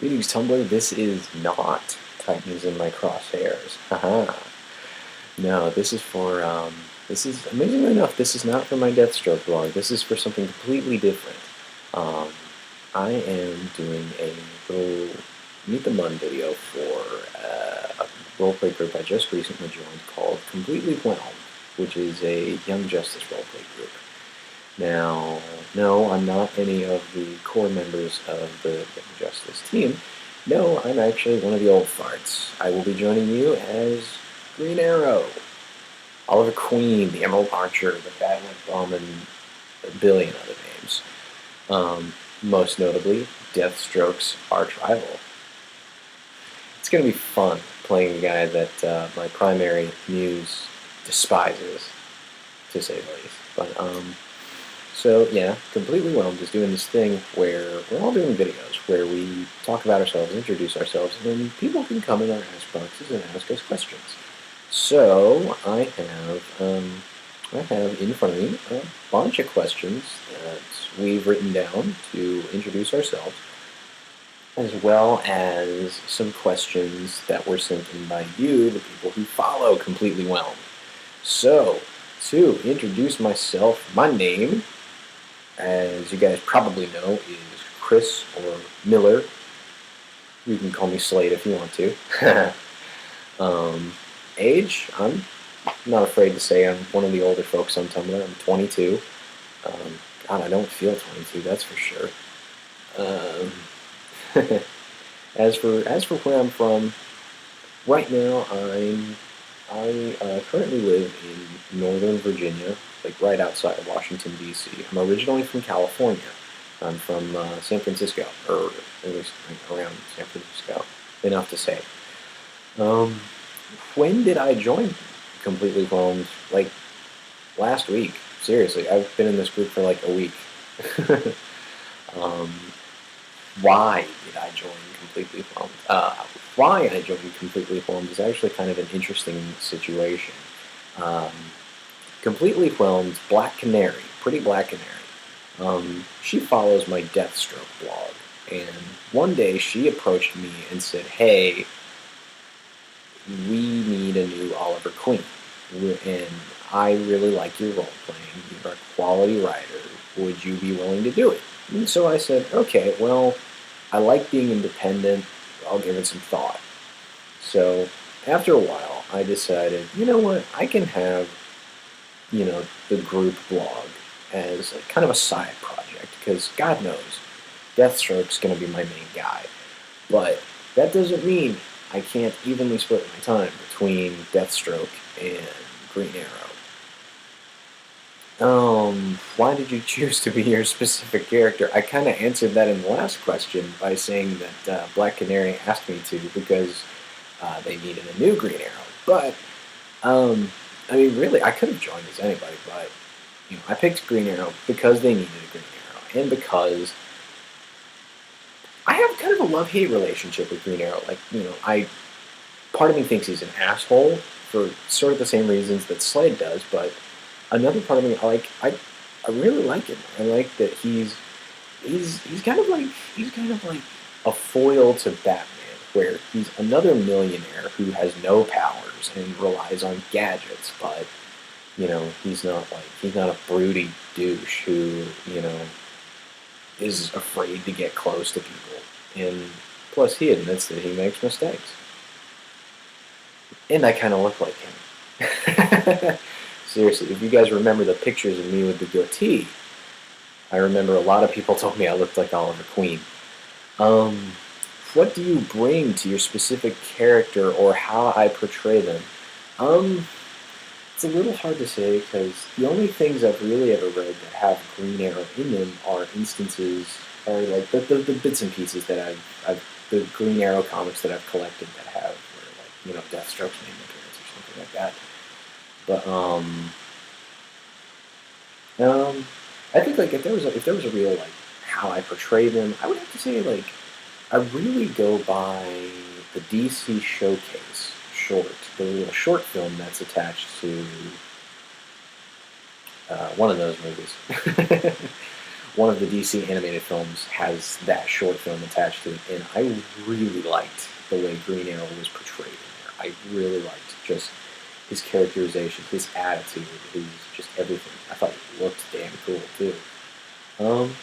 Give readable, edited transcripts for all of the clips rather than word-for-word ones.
Greetings, Tumblr. This is not Titans in my crosshairs. Haha. No, this is for, this is, amazingly enough, this is not for my Deathstroke blog. This is for something completely different. Um, I am doing a little Meet the Mun video for a roleplay group I just recently joined called Completely Whelmed, which is a Young Justice roleplay group. Now, no, I'm not any of the core members of the Young Justice team. No, I'm actually one of the old farts. I will be joining you as Green Arrow, Oliver Queen, the Emerald Archer, the Batman Bomb, and a billion other names. Most notably, Deathstroke's arch rival. It's going to be fun playing a guy that my primary muse despises, to say the least. But, so yeah, Completely Whelmed is doing this thing where we're all doing videos where we talk about ourselves, introduce ourselves, and then people can come in our ask boxes and ask us questions. So I have in front of me a bunch of questions that we've written down to introduce ourselves, as well as some questions that were sent in by you, the people who follow Completely Whelmed. So, to introduce myself, my name, as you guys probably know, is Chris or Miller. You can call me Slade if you want to. Age, I'm not afraid to say I'm one of the older folks on Tumblr. I'm 22. God, I don't feel 22, that's for sure. As for where I'm from, right now I currently live in Northern Virginia, like right outside of Washington, D.C. I'm originally from California. I'm from San Francisco, or at least around San Francisco, enough to say. When did I join Completely Whelmed? Like, last week. Seriously, I've been in this group for like a week. Why did I join Completely Whelmed? Why I joined Completely Whelmed is actually kind of an interesting situation. Completely Whelmed, Black Canary, Pretty Black Canary. She follows my Deathstroke blog, and one day she approached me and said, "Hey, we need a new Oliver Queen, and I really like your role playing. You're a quality writer. Would you be willing to do it?" And so I said, "Okay, well, I like being independent. I'll give it some thought." So after a while, I decided, you know what, I can have, the group blog as kind of a side project, because God knows, Deathstroke's going to be my main guy. But that doesn't mean I can't evenly split my time between Deathstroke and Green Arrow. Why did you choose to be your specific character? I kind of answered that in the last question by saying that Black Canary asked me to because they needed a new Green Arrow. But, I mean, really, I could have joined as anybody, but, I picked Green Arrow because they needed a Green Arrow, and because I have kind of a love-hate relationship with Green Arrow. Like, part of me thinks he's an asshole for sort of the same reasons that Slade does, but another part of me, I really like him. I like that he's kind of like a foil to Batman, where he's another millionaire who has no powers and relies on gadgets, but he's not a broody douche who is afraid to get close to people. And plus, he admits that he makes mistakes. And I kind of look like him. Seriously, if you guys remember the pictures of me with the goatee, I remember a lot of people told me I looked like Oliver Queen. What do you bring to your specific character, or how I portray them? It's a little hard to say, because the only things I've really ever read that have Green Arrow in them are instances, or like the bits and pieces that the Green Arrow comics that I've collected that have, where Deathstroke's name appearance or something like that. But I think like if there was a real like how I portray them, I would have to say like I really go by the DC Showcase short, the little short film that's attached to one of those movies. one of the DC animated films has that short film attached to it, and I really liked the way Green Arrow was portrayed in there. I really liked just his characterization, his attitude, his just everything. I thought it looked damn cool too. Um,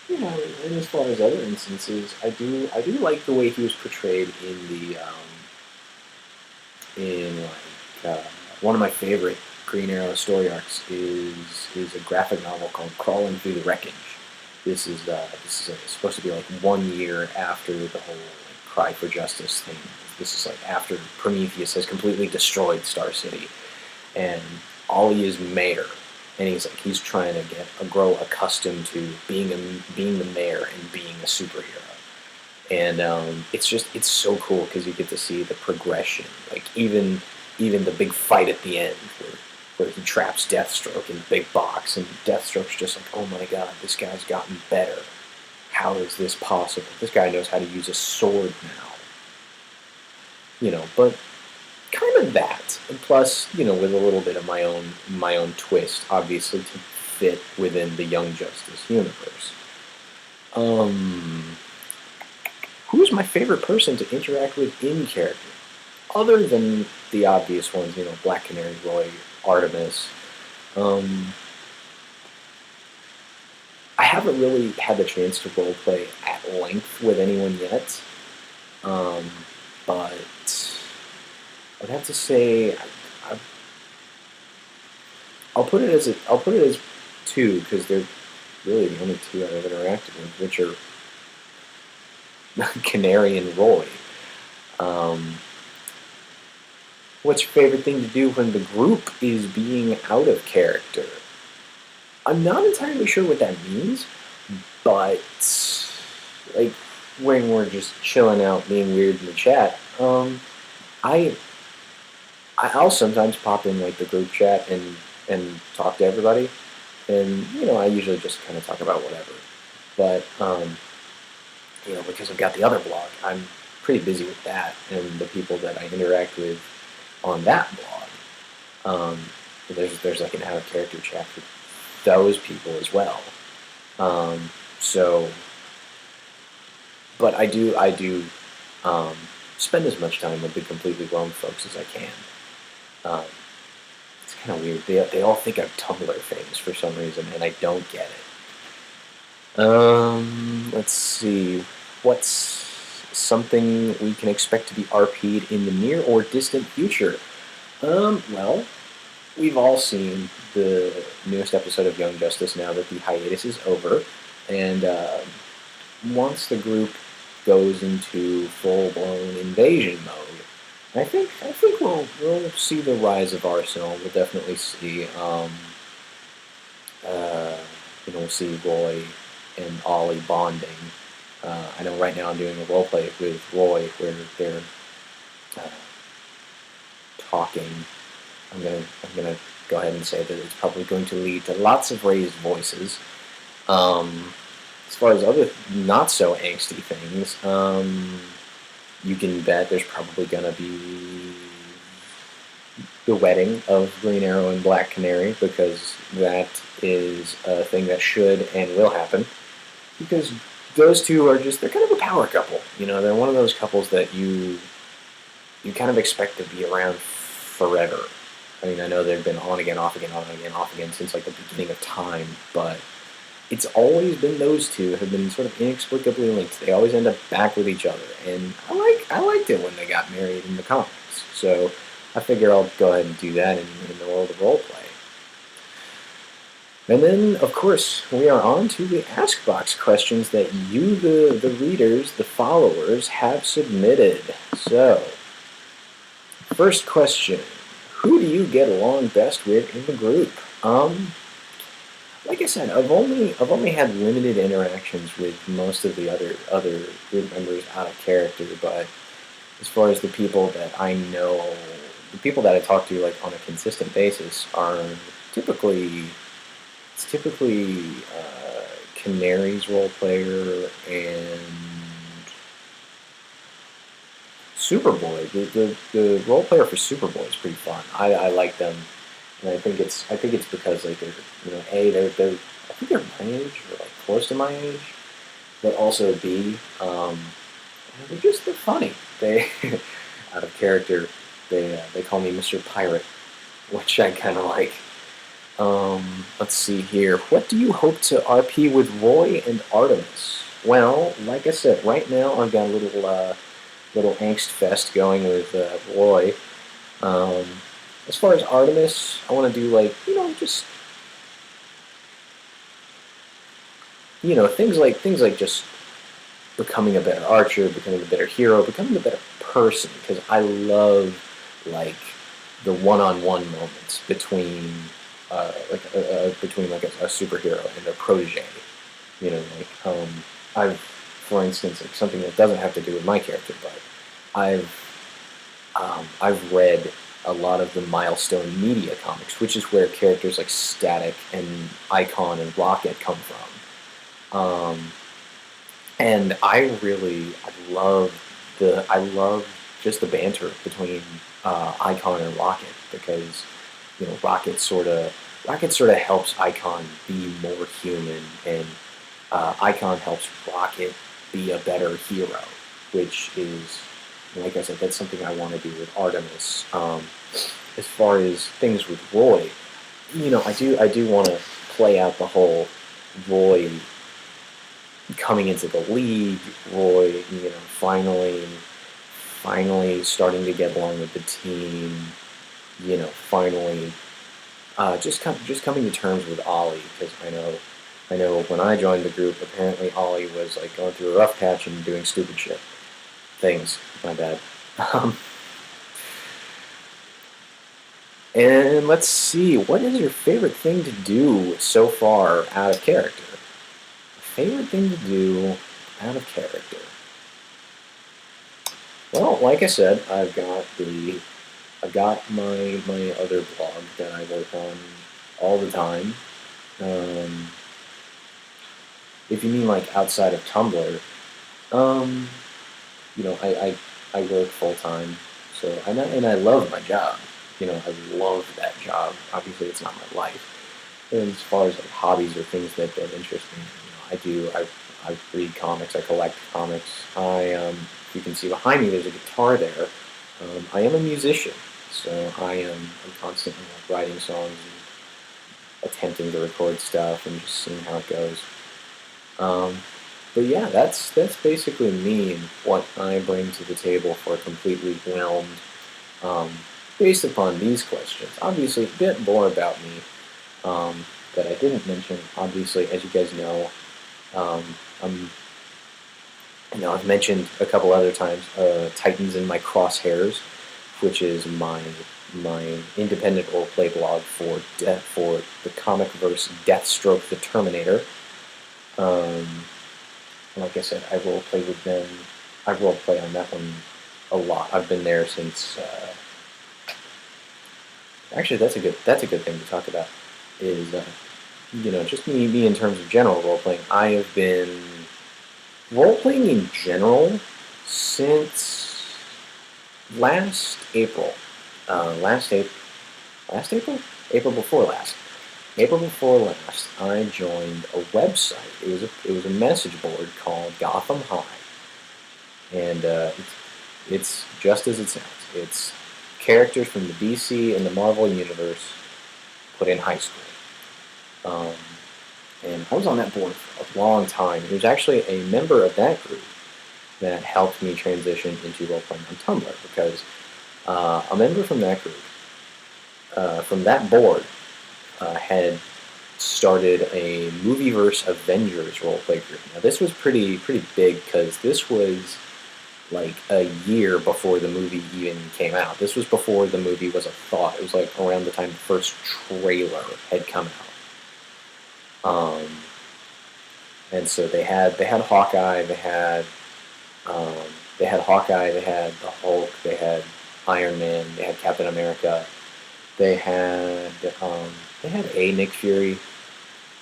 and as far as other instances, I do like the way he was portrayed in the in like one of my favorite Green Arrow story arcs is a graphic novel called Crawling Through the Wreckage. This is supposed to be like 1 year after the whole like, Cry for Justice thing. This is like after Prometheus has completely destroyed Star City, and Ollie is mayor, and he's trying to grow accustomed to being the mayor and being a superhero. And it's so cool because you get to see the progression. Like even the big fight at the end where he traps Deathstroke in the big box, and Deathstroke's just like, oh my god, this guy's gotten better. How is this possible? This guy knows how to use a sword now. But kind of that, and plus, with a little bit of my own twist, obviously to fit within the Young Justice universe. Um, who's my favorite person to interact with in character? Other than the obvious ones, Black Canary, Roy, Artemis. Um, I haven't really had the chance to roleplay at length with anyone yet, um, but I'd have to say I, I'll put it as two because they're really the only two I've ever interacted with, which are Canary and Roy. Um, what's your favorite thing to do when the group is being out of character? I'm not entirely sure what that means, but like when we're just chilling out, being weird in the chat, I I'll sometimes pop in like the group chat and talk to everybody, and I usually just kind of talk about whatever. But because I've got the other blog, I'm pretty busy with that and the people that I interact with on that blog. Um, there's like an out of character chat for those people as well. Um, so, but I do um, spend as much time with the completely grown folks as I can. Um, it's kind of weird. They all think I'm Tumblr famous for some reason, and I don't get it. Let's see. What's something we can expect to be RP'd in the near or distant future? Well, we've all seen the newest episode of Young Justice now that the hiatus is over, and once the group goes into full blown invasion mode, I think we'll see the rise of Arsenal. We'll definitely see uh, we'll see Roy and Ollie bonding. I know right now I'm doing a role play with Roy where they're uh, talking. I'm gonna go ahead and say that it's probably going to lead to lots of raised voices. Um, as far as other not so angsty things, you can bet there's probably gonna be the wedding of Green Arrow and Black Canary because that is a thing that should and will happen because those two are just they're kind of a power couple. They're one of those couples that you kind of expect to be around forever. I mean, I know they've been on again, off again, on again, off again since like the beginning of time, but it's always been those two have been sort of inexplicably linked. They always end up back with each other, and I liked it when they got married in the comics. So I figure I'll go ahead and do that in the world of roleplay. And then, of course, we are on to the Ask Box questions that you, the readers, the followers, have submitted. So, first question. Who do you get along best with in the group? Like I said, I've only had limited interactions with most of the other group members out of character, but as far as the people that I know, the people that I talk to like on a consistent basis are typically it's typically Canary's role player and Superboy. The role player for Superboy is pretty fun. I like them. And I think it's because like they're a they're I think they're my age or like close to my age, but also b they're funny. They out of character. They call me Mr. Pirate, which I kind of like. Let's see here. What do you hope to RP with Roy and Artemis? Well, like I said, right now I've got a little angst fest going with Roy. Um, as far as Artemis, I want to do like just things like just becoming a better archer, becoming a better hero, becoming a better person. Because I love like the one-on-one moments between like a superhero and a protege. For instance, like something that doesn't have to do with my character, but I've I've read a lot of the Milestone Media comics, which is where characters like Static and Icon and Rocket come from. And I love just the banter between Icon and Rocket because Rocket sort of helps Icon be more human, and Icon helps Rocket be a better hero, which is, like I said, that's something I want to do with Artemis. As far as things with Roy, I do want to play out the whole Roy coming into the league, Roy, finally starting to get along with the team, finally just coming to terms with Ollie, because I know when I joined the group, apparently Ollie was like going through a rough patch and doing stupid shit things. My bad. Um, and let's see, what is your favorite thing to do so far out of character? Favorite thing to do out of character. Well, like I said, I've got my other blog that I work on all the time. Um, if you mean like outside of Tumblr, um, I work full time, so and I love my job. I love that job. Obviously, it's not my life. And as far as like hobbies or things that interest me, I do. I read comics. I collect comics. You can see behind me, there's a guitar there. I am a musician, so I'm constantly like writing songs and attempting to record stuff and just seeing how it goes. Um, but yeah, that's basically me and what I bring to the table for a completely whelmed. Um, Based upon these questions, obviously a bit more about me that I didn't mention. Obviously, as you guys know, um, I'm I've mentioned a couple other times Titans in My Crosshairs, which is my independent roleplay blog for the comic verse Deathstroke the Terminator. Um, like I said, I role play with them. I role play on that one a lot. I've been there since. Actually, that's a good thing to talk about. Is just me in terms of general role playing. I have been role playing in general since last April. Last April. Last April. April before last. April before last, I joined a website. It was a message board called Gotham High, and it's just as it sounds. It's characters from the DC and the Marvel universe put in high school. Um, and I was on that board for a long time. It was actually a member of that group that helped me transition into role playing on Tumblr because a member from that group, from that board, had started a Movieverse Avengers roleplay group. Now this was pretty big because this was like a year before the movie even came out. This was before the movie was a thought. It was like around the time the first trailer had come out. And so they had Hawkeye, um, they had the Hulk, they had Iron Man, they had Captain America, they had they had a Nick Fury,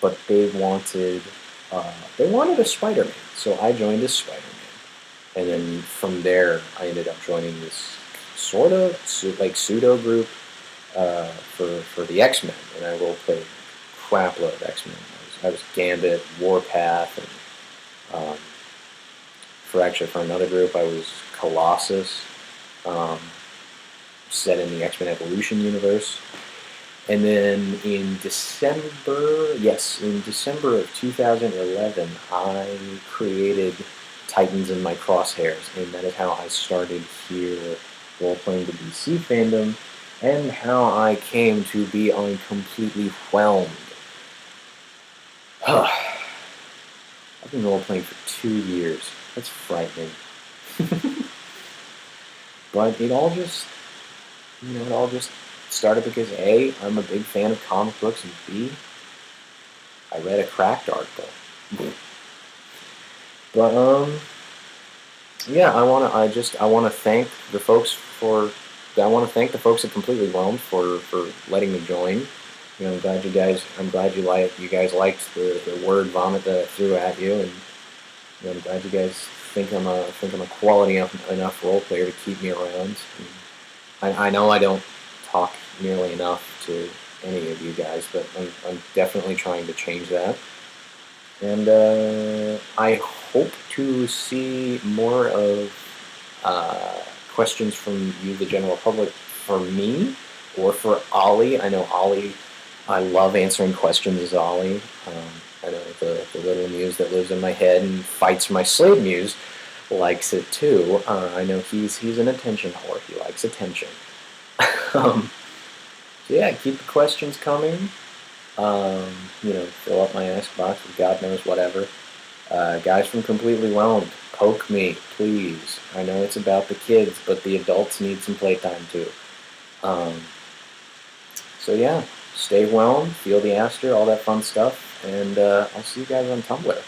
but they wanted a Spider-Man, so I joined as Spider-Man, and then from there I ended up joining this sort of like pseudo group for the X-Men, and I role played crap load of X-Men. I was Gambit, Warpath, and for another group I was Colossus, um, set in the X-Men Evolution universe. And then in December of 2011, I created Titans in My Crosshairs, and that is how I started here role-playing the DC fandom, and how I came to be completely whelmed. I've been role-playing for 2 years. That's frightening. But it all just started because A, I'm a big fan of comic books, and B, I read a Cracked article. But yeah, I wanna thank the folks for I want to thank the folks at Completely Whelmed for letting me join. I'm glad you guys liked the word vomit that I threw at you, and I'm glad you guys think I'm a quality enough role player to keep me around. I know I don't talk nearly enough to any of you guys, but I'm definitely trying to change that. And I hope to see more of questions from you, the general public, for me or for Ollie. I know Ollie, I love answering questions as Ollie. I know the little muse that lives in my head and fights my slave muse likes it too. I know he's an attention whore. He likes attention. um, so yeah, keep the questions coming. Fill up my ask box with God knows whatever. Guys from Completely Whelmed, poke me, please. I know it's about the kids, but the adults need some playtime too. Um, so yeah, stay whelmed, feel the aster, all that fun stuff, and I'll see you guys on Tumblr.